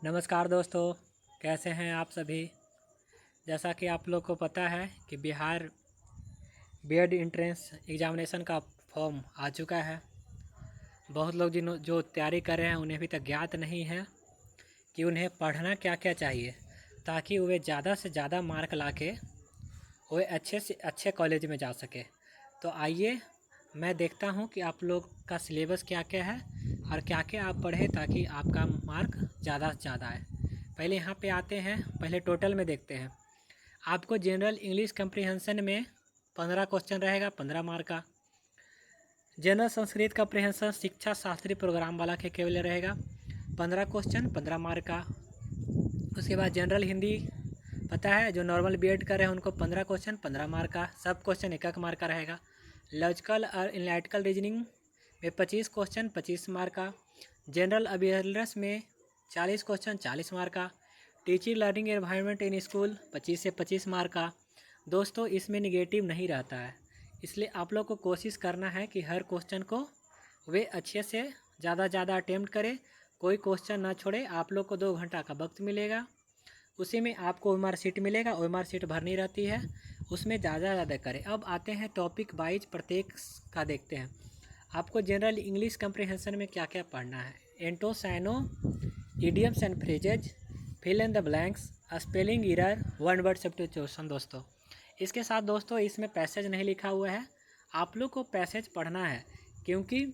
नमस्कार दोस्तों, कैसे हैं आप सभी। जैसा कि आप लोग को पता है कि बिहार बीएड एंट्रेंस एग्ज़ामिनेशन का फॉर्म आ चुका है। बहुत लोग जो तैयारी कर रहे हैं उन्हें अभी तक ज्ञात नहीं है कि उन्हें पढ़ना क्या क्या चाहिए, ताकि वे ज़्यादा से ज़्यादा मार्क लाके वे अच्छे से अच्छे कॉलेज में जा सके। तो आइए मैं देखता हूँ कि आप लोग का सिलेबस क्या क्या है और क्या क्या आप पढ़ें ताकि आपका मार्क ज़्यादा से ज़्यादा आए। पहले यहाँ पे आते हैं, पहले टोटल में देखते हैं। आपको जनरल इंग्लिश कम्प्रीहेंशन में 15 क्वेश्चन रहेगा, 15 मार्क का। जनरल संस्कृत कम्प्रीहेंशन शिक्षा शास्त्री प्रोग्राम वाला के केवल रहेगा 15 क्वेश्चन, 15 मार्क का। उसके बाद जनरल हिंदी पता है, जो नॉर्मल बीएड कर रहे हैं उनको 15 क्वेश्चन, 15 मार्क का। सब क्वेश्चन एक मार्क का रहेगा। लॉजिकल और एनालिटिकल रीजनिंग में 25 क्वेश्चन, 25 मार्क का। जनरल अवेयरनेस में 40 क्वेश्चन, 40 मार्क का। Teaching learning environment in school 25 से 25 मार्क का। दोस्तों, इसमें निगेटिव नहीं रहता है, इसलिए आप लोग को कोशिश करना है कि हर क्वेश्चन को वे अच्छे से ज़्यादा अटेम्प्ट करें, कोई क्वेश्चन ना छोड़े। आप लोग को 2 घंटा का वक्त मिलेगा, उसी में आपको ओएमआर शीट मिलेगा। ओएमआर शीट भरनी रहती है, उसमें ज़्यादा करें। अब आते हैं टॉपिक वाइज, प्रत्येक का देखते हैं। आपको जनरल इंग्लिश कम्प्रीहेंशन में क्या क्या पढ़ना है। एंटोसाइनो, idioms and phrases, fill in the blanks, spelling error, one word substitution. दोस्तों, इसके साथ दोस्तों इसमें पैसेज नहीं लिखा हुआ है, आप लोग को पैसेज पढ़ना है, क्योंकि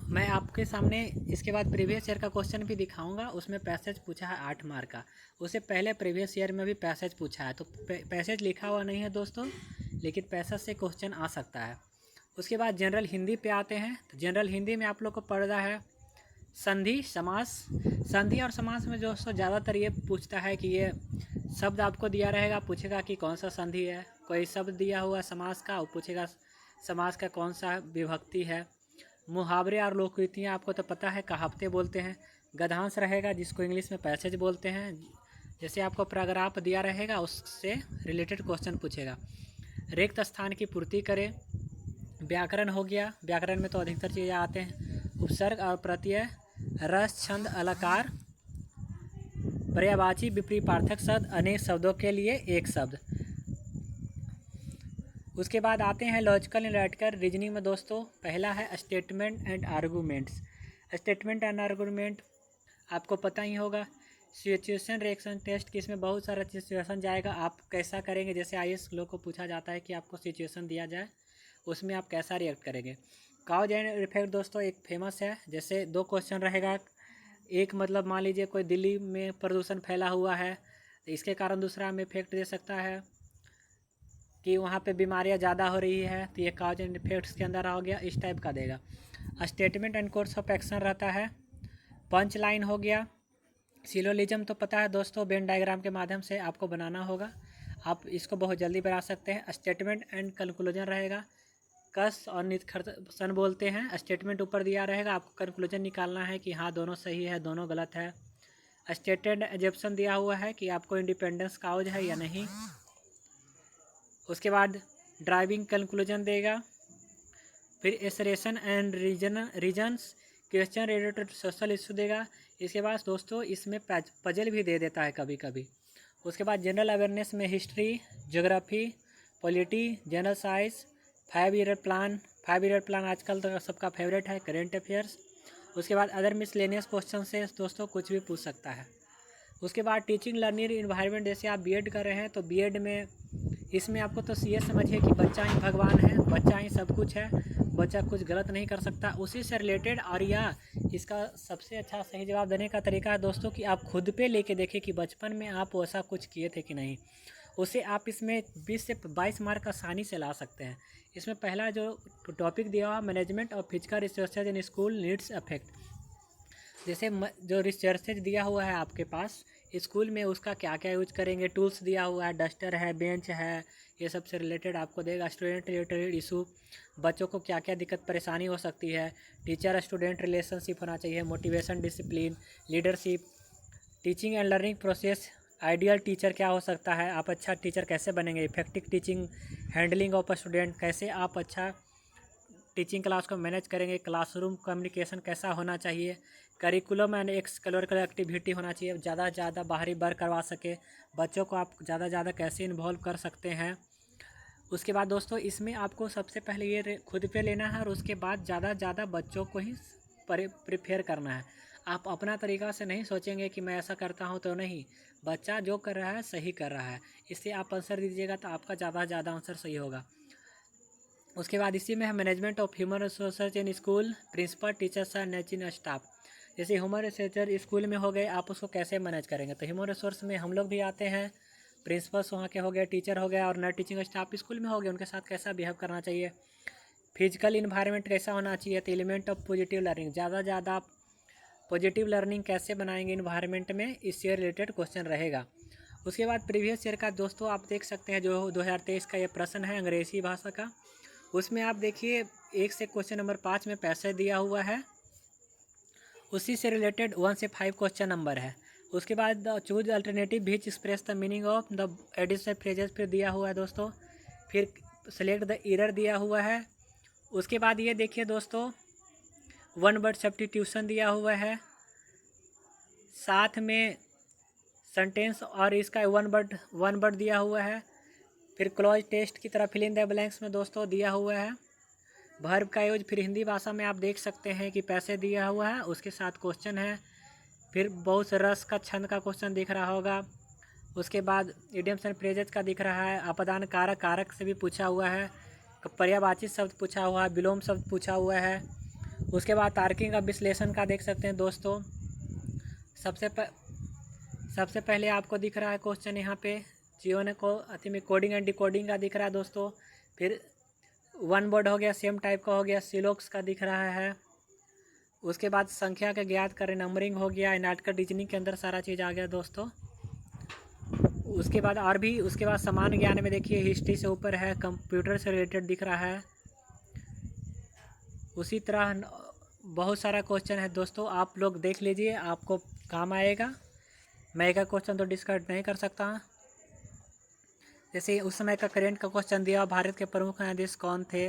मैं आपके सामने इसके बाद प्रीवियस ईयर का क्वेश्चन भी दिखाऊंगा। उसमें पैसेज पूछा है 8 मार्क का, उससे पहले प्रीवियस ईयर में भी पैसेज पूछा है। तो पैसेज लिखा हुआ नहीं है दोस्तों, लेकिन पैसेज से क्वेश्चन आ सकता है। उसके बाद जनरल हिंदी पे आते हैं। तो जनरल हिंदी में आप लोग को पढ़ना है संधि, समास। संधि और समास में दोस्तों ज़्यादातर ये पूछता है कि ये शब्द आपको दिया रहेगा, पूछेगा कि कौन सा संधि है। कोई शब्द दिया हुआ समास का, वो पूछेगा समास का कौन सा विभक्ति है। मुहावरे और लोकरीतियाँ आपको तो पता है, कहावतें बोलते हैं। गद्यांश रहेगा, जिसको इंग्लिश में पैसेज बोलते हैं। जैसे आपको पैराग्राफ दिया रहेगा, उससे रिलेटेड क्वेश्चन पूछेगा। रिक्त स्थान की पूर्ति करें। व्याकरण हो गया, व्याकरण में तो अधिकतर चीज़ें आते हैं। उपसर्ग और प्रत्यय, रस, छंद, अलकार, पर्यायवाची, विपरीपार्थक शब्द, अनेक शब्दों के लिए एक शब्द। उसके बाद आते हैं लॉजिकल एनालिटिकल रीजनिंग में। दोस्तों, पहला है statement and arguments. Statement and argument आपको पता ही होगा। सिचुएशन रिएक्शन टेस्ट की इसमें बहुत सारा सिचुएशन जाएगा, आप कैसा करेंगे। जैसे आईएएस लोग को पूछा जाता है कि आपको सिचुएशन दिया जाए, उसमें आप कैसा रिएक्ट करेंगे। काउज एंड इफेक्ट दोस्तों एक फेमस है। जैसे 2 क्वेश्चन रहेगा, एक मतलब मान लीजिए कोई दिल्ली में प्रदूषण फैला हुआ है, तो इसके कारण दूसरा में इफेक्ट दे सकता है कि वहाँ पे बीमारियाँ ज़्यादा हो रही है, तो ये काउज एंड इफेक्ट्स के अंदर आ गया, इस टाइप का देगा। Statement and course of action रहता है। पंच लाइन हो गया। सिलोजिज्म तो पता है दोस्तों, वेन डायग्राम के माध्यम से आपको बनाना होगा, आप इसको बहुत जल्दी बना सकते हैं। स्टेटमेंट एंड कंक्लूजन रहेगा। कस और निष्कर्षण बोलते हैं। स्टेटमेंट ऊपर दिया रहेगा, आपको कंक्लूजन निकालना है कि हाँ दोनों सही है, दोनों गलत है। स्टेटेड एजम्पशन दिया हुआ है कि आपको इंडिपेंडेंस काउज है या नहीं। उसके बाद ड्राइविंग कंक्लूजन देगा। फिर assertion and reasons, question related social issue देगा। इसके बाद दोस्तों इसमें पजल भी दे देता है कभी कभी। उसके बाद जनरल अवेयरनेस में history, geography, polity, general science, 5 year plan. 5 year plan आजकल तो सबका फेवरेट है, करेंट अफेयर्स। उसके बाद अदर मिसलेनियस क्वेश्चन से दोस्तों कुछ भी पूछ सकता है। उसके बाद टीचिंग लर्निंग इन्वायरमेंट, जैसे आप बीएड कर रहे हैं तो बीएड में इसमें आपको तो ये समझिए कि बच्चा ही भगवान है, बच्चा ही सब कुछ है, बच्चा कुछ गलत नहीं कर सकता। उसी से रिलेटेड और या इसका सबसे अच्छा सही जवाब देने का तरीका है दोस्तों कि आप खुद पे लेके देखें कि बचपन में आप वैसा कुछ किए थे कि नहीं। उसे आप इसमें 20 से 22 मार्क आसानी से ला सकते हैं। इसमें पहला जो टॉपिक दिया हुआ, management of physical resources in school needs affect. जैसे जो रिसर्चेज दिया हुआ है आपके पास स्कूल में, उसका क्या क्या यूज करेंगे। टूल्स दिया हुआ है, डस्टर है, बेंच है, ये सब से रिलेटेड आपको देगा। स्टूडेंट रिलेटेड इशू, बच्चों को क्या क्या दिक्कत परेशानी हो सकती है। टीचर स्टूडेंट रिलेशनशिप होना चाहिए। Motivation, discipline, leadership, teaching and learning process, ideal teacher क्या हो सकता है, आप अच्छा टीचर कैसे बनेंगे। Effective teaching, handling of student, कैसे आप अच्छा टीचिंग क्लास को मैनेज करेंगे, क्लासरूम कम्युनिकेशन कैसा होना चाहिए, करिकुलम एंड एक्स्ट्रा एक्टिविटी होना चाहिए, ज़्यादा से ज़्यादा बाहरी वर्क करवा सके, बच्चों को आप ज़्यादा से ज़्यादा कैसे इन्वॉल्व कर सकते हैं। उसके बाद दोस्तों इसमें आपको सबसे पहले ये खुद पे लेना है और उसके बाद ज़्यादा से ज़्यादा बच्चों को ही प्रिपेयर करना है। आप अपना तरीका से नहीं सोचेंगे कि मैं ऐसा करता हूँ, तो नहीं, बच्चा जो कर रहा है सही कर रहा है, इससे आप आंसर दीजिएगा तो आपका ज़्यादा से ज़्यादा आंसर सही होगा। उसके बाद इसी में है management of human resources in school, principal, teachers and teaching staff. जैसे ह्यूमन रिसोर्सेज स्कूल में हो गए, आप उसको कैसे मैनेज करेंगे, तो ह्यूमन रिसोर्स में हम लोग भी आते हैं, प्रिंसिपल्स वहाँ के हो गए, टीचर हो गया और नॉन टीचिंग स्टाफ स्कूल में हो गए, उनके साथ कैसा बिहेव करना चाहिए, फिजिकल इन्वायरमेंट कैसा होना चाहिए, तो एलिमेंट ऑफ पॉजिटिव लर्निंग, ज़्यादा से ज़्यादा आप पॉजिटिव लर्निंग कैसे बनाएंगे इन्वायरमेंट में, इससे रिलेटेड क्वेश्चन रहेगा। उसके बाद प्रीवियस ईयर का दोस्तों आप देख सकते हैं जो 2023 का ये प्रश्न है अंग्रेजी भाषा का, उसमें आप देखिए 1 से क्वेश्चन नंबर 5 में पैसे दिया हुआ है, उसी से रिलेटेड 1 से 5 क्वेश्चन नंबर है। उसके बाद choose alternative which express the meaning of the additional phrases फिर दिया हुआ है दोस्तों, फिर सेलेक्ट द एरर दिया हुआ है। उसके बाद ये देखिए दोस्तों 1 वर्ड सब्स्टिट्यूशन दिया हुआ है, साथ में सेंटेंस और इसका 1 वर्ड दिया हुआ है, फिर क्लॉज टेस्ट की तरह फिल इन द ब्लैंक्स में दोस्तों दिया हुआ है, वर्ब का यूज फिर हिंदी भाषा में आप देख सकते हैं कि पैसे दिया हुआ है, उसके साथ क्वेश्चन है, फिर बहुत से रस का छंद का क्वेश्चन दिख रहा होगा। उसके बाद इडियम्स एंड फ्रेजेस का दिख रहा है, अपदान कारक कारक से भी पूछा हुआ है, पर्यायवाची शब्द पूछा हुआ है, विलोम शब्द पूछा हुआ है। उसके बाद तार्किक का विश्लेषण का देख सकते हैं दोस्तों। सबसे पहले आपको दिख रहा है क्वेश्चन यहाँ पे जीवन को अति में कोडिंग एंड डिकोडिंग का दिख रहा है दोस्तों, फिर 1 वर्ड हो गया, सेम टाइप का हो गया, सिलोक्स का दिख रहा है। उसके बाद संख्या का ज्ञात करें, नंबरिंग हो गया, एनालिटिकल रीजनिंग के अंदर सारा चीज़ आ गया दोस्तों। उसके बाद और भी उसके बाद समान ज्ञान में देखिए हिस्ट्री से ऊपर है, कंप्यूटर से रिलेटेड दिख रहा है। उसी तरह बहुत सारा क्वेश्चन है दोस्तों, आप लोग देख लीजिए, आपको काम आएगा। मैं एक क्वेश्चन तो डिस्कस नहीं कर सकता, जैसे उस समय का करेंट का क्वेश्चन दिया, भारत के प्रमुख न्यायाधीश कौन थे,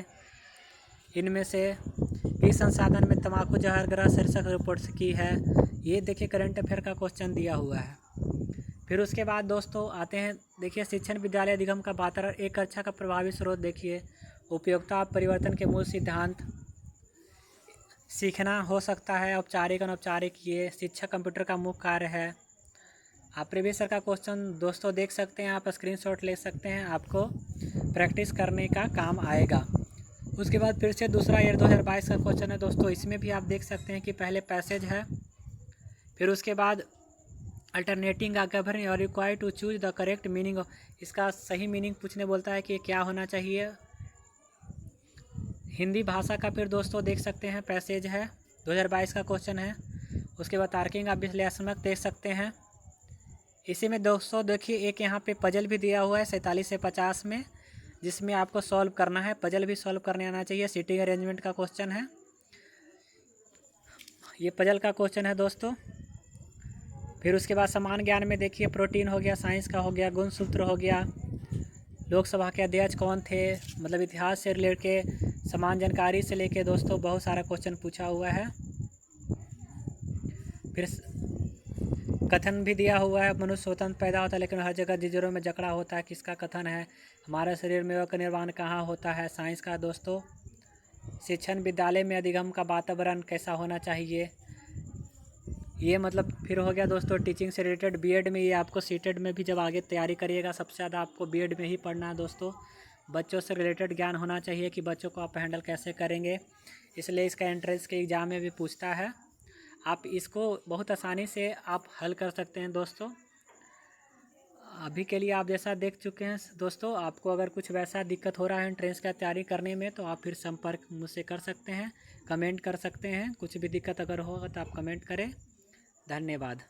इनमें से किस संसाधन में तंबाकू जहर ग्रह शीर्षक रिपोर्ट की है, ये देखिए करंट अफेयर का क्वेश्चन दिया हुआ है। फिर उसके बाद दोस्तों आते हैं, देखिए शिक्षण विद्यालय अधिगम का वातावरण एक कक्षा का प्रभावी स्रोत, देखिए उपयोगिता परिवर्तन के मूल सिद्धांत, सीखना हो सकता है औपचारिक अनौपचारिक, ये शिक्षा कंप्यूटर का मुख्य कार्य है। आप प्रीवियस ईयर का क्वेश्चन दोस्तों देख सकते हैं, आप स्क्रीनशॉट ले सकते हैं, आपको प्रैक्टिस करने का काम आएगा। उसके बाद फिर से दूसरा ईयर 2022 का क्वेश्चन है दोस्तों, इसमें भी आप देख सकते हैं कि पहले पैसेज है, फिर उसके बाद अल्टरनेटिंग का गवर्न और require to choose the correct meaning, इसका सही मीनिंग पूछने बोलता है कि क्या होना चाहिए, हिंदी भाषा का फिर दोस्तों देख सकते हैं पैसेज है, 2022 का क्वेश्चन है। उसके बाद तार्किक आप विश्लेषणात्मक देख सकते हैं। इसी में दोस्तों देखिए एक यहाँ पे पजल भी दिया हुआ है 47 से 50 में, जिसमें आपको सॉल्व करना है, पजल भी सॉल्व करने आना चाहिए। सीटिंग अरेंजमेंट का क्वेश्चन है, ये पजल का क्वेश्चन है दोस्तों। फिर उसके बाद समान ज्ञान में देखिए प्रोटीन हो गया, साइंस का हो गया, गुणसूत्र हो गया, लोकसभा के अध्यक्ष कौन थे, मतलब इतिहास से रिलेटेड के समान जानकारी से लेके दोस्तों बहुत सारा क्वेश्चन पूछा हुआ है। फिर कथन भी दिया हुआ है, मनुष्य स्वतंत्र पैदा होता है लेकिन हर जगह जिजरों में जकड़ा होता है, किसका कथन है, हमारे शरीर में का निर्माण कहाँ होता है, साइंस का दोस्तों। शिक्षण विद्यालय में अधिगम का वातावरण कैसा होना चाहिए, ये मतलब फिर हो गया दोस्तों टीचिंग से रिलेटेड। बीएड में ये आपको सीटेड में भी जब आगे तैयारी करिएगा सबसे ज़्यादा आपको बीएड में ही पढ़ना है दोस्तों। बच्चों से रिलेटेड ज्ञान होना चाहिए कि बच्चों को आप हैंडल कैसे करेंगे, इसलिए इसका एंट्रेंस के एग्ज़ाम में भी पूछता है। आप इसको बहुत आसानी से आप हल कर सकते हैं दोस्तों। अभी के लिए आप जैसा देख चुके हैं दोस्तों, आपको अगर कुछ वैसा दिक्कत हो रहा है एंट्रेंस का तैयारी करने में तो आप फिर संपर्क मुझसे कर सकते हैं, कमेंट कर सकते हैं, कुछ भी दिक्कत अगर होगा तो आप कमेंट करें। धन्यवाद।